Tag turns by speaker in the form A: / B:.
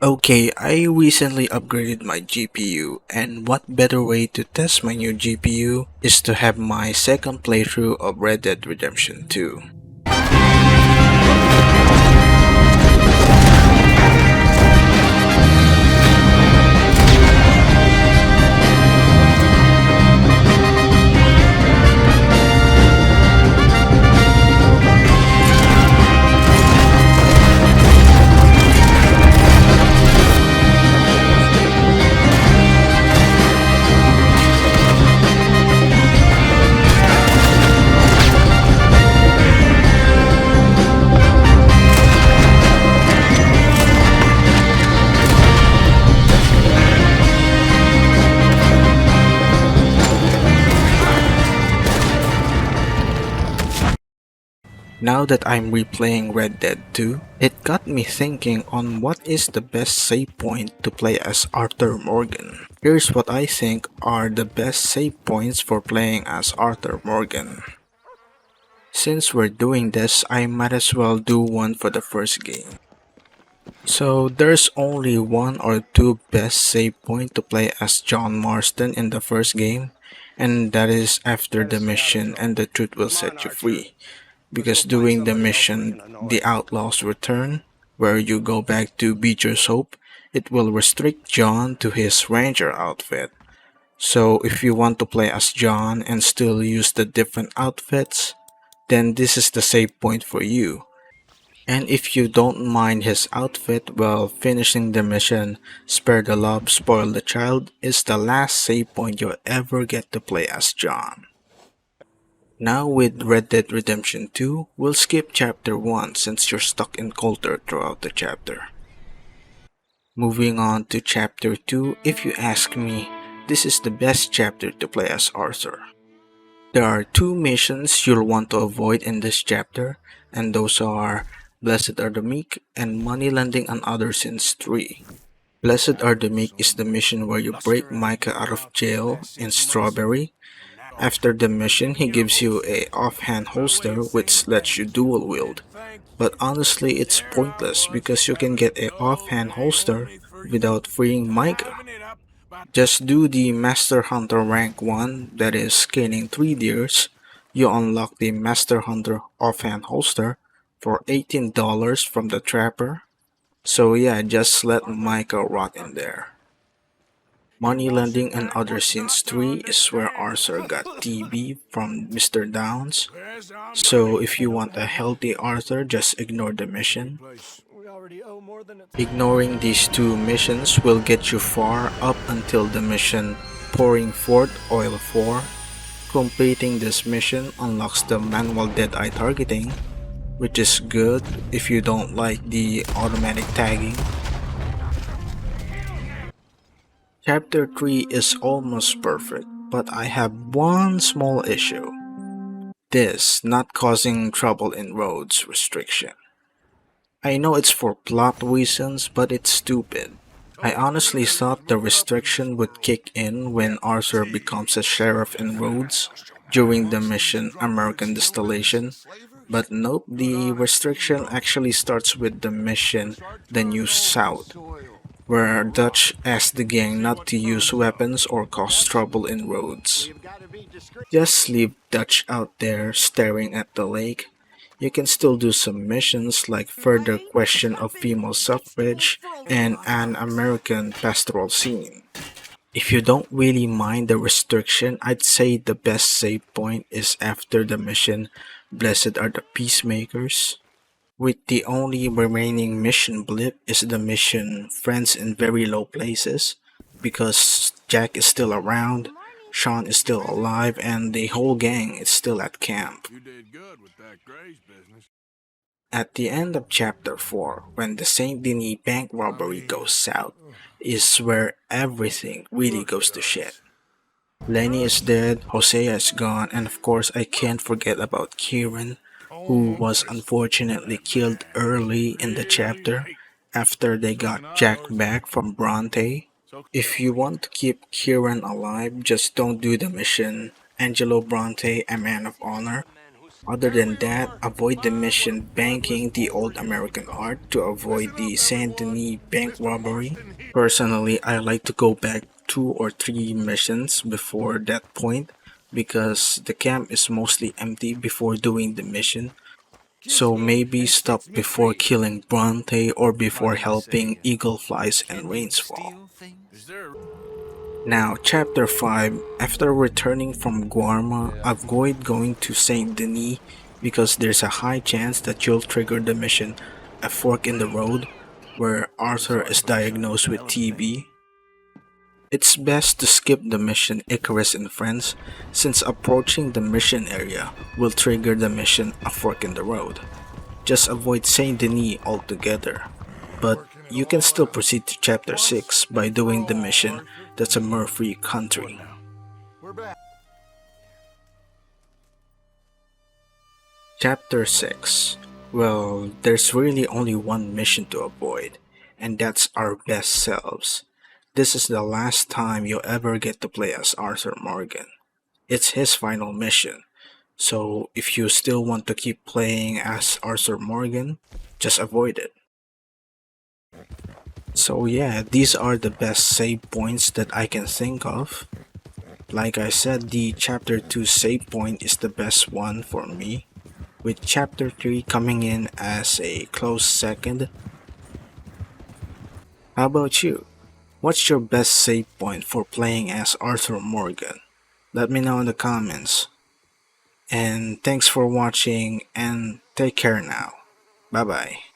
A: Okay, I recently upgraded my GPU, and what better way to test my new GPU is to have my second playthrough of Red Dead Redemption 2. Now that I'm replaying Red Dead 2, it got me thinking on what is the best save point to play as Arthur Morgan. Here's what I think are the best save points for playing as Arthur Morgan. Since we're doing this, I might as well do one for the first game. So there's only one or two best save point to play as John Marston in the first game, and that is after the mission and the truth will set you free. Because during the mission, The Outlaw's Return, where you go back to Beecher's Hope, it will restrict John to his ranger outfit. So if you want to play as John and still use the different outfits, then this is the save point for you. And if you don't mind his outfit while finishing the mission, Spare the Love, Spoil the Child is the last save point you'll ever get to play as John. Now with Red Dead Redemption 2, we'll skip chapter 1 since you're stuck in Coulter throughout the chapter. Moving on to chapter 2, if you ask me, this is the best chapter to play as Arthur. There are two missions you'll want to avoid in this chapter, and those are Blessed are the Meek and Money Lending and Other Sins 3. Blessed are the Meek is the mission where you break Micah out of jail in Strawberry. After the mission, he gives you a offhand holster which lets you dual wield. But honestly, it's pointless because you can get a offhand holster without freeing Micah. Just do the Master Hunter rank 1, that is scaling 3 deers. You unlock the Master Hunter offhand holster for $18 from the trapper. So yeah, just let Micah rot in there. Money Lending and Other Sins 3 is where Arthur got TB from Mr. Downs. So if you want a healthy Arthur, just ignore the mission. Ignoring these two missions will get you far up until the mission Pouring Forth Oil 4. Completing this mission unlocks the manual dead-eye targeting, which is good if you don't like the automatic tagging. Chapter 3 is almost perfect, but I have one small issue. This not causing trouble in roads restriction. I know it's for plot reasons, but it's stupid. I honestly thought the restriction would kick in when Arthur becomes a sheriff in Rhodes during the mission American Distillation, but nope, the restriction actually starts with the mission The New South, where Dutch asked the gang not to use weapons or cause trouble in Rhodes. Just leave Dutch out there staring at the lake. You can still do some missions like further question of female suffrage and an American pastoral scene. If you don't really mind the restriction, I'd say the best save point is after the mission Blessed are the Peacemakers. With the only remaining mission blip is the mission Friends in Very Low Places, because Jack is still around, Sean is still alive, and the whole gang is still at camp. At the end of chapter 4, when the Saint Denis bank robbery goes south, is where everything really goes to shit. Lenny is dead, Hosea is gone, and of course I can't forget about Kieran, who was unfortunately killed early in the chapter after they got Jack back from Bronte. If you want to keep Kieran alive, just don't do the mission Angelo Bronte, a Man of Honor. Other than that, avoid the mission banking the old American art to avoid the Saint Denis bank robbery. Personally, I like to go back 2 or 3 missions before that point because the camp is mostly empty before doing the mission. So maybe stop before killing Bronte or before helping Eagle Flies and Rainsfall. Now, Chapter 5. After returning from Guarma, avoid going to Saint Denis because there's a high chance that you'll trigger the mission A Fork in the Road, where Arthur is diagnosed with TB. It's best to skip the mission Icarus and Friends since approaching the mission area will trigger the mission A Fork in the Road. Just avoid Saint Denis altogether. But you can still proceed to Chapter 6 by doing the mission That's a Murphy Country. Chapter 6. Well, there's really only one mission to avoid, and that's our best selves. This is the last time you'll ever get to play as Arthur Morgan. It's his final mission, so if you still want to keep playing as Arthur Morgan, just avoid it. So yeah, these are the best save points that I can think of. Like I said, the chapter 2 save point is the best one for me, with chapter 3 coming in as a close second. How about you? What's your best save point for playing as Arthur Morgan? Let me know in the comments. And thanks for watching and take care now. Bye bye.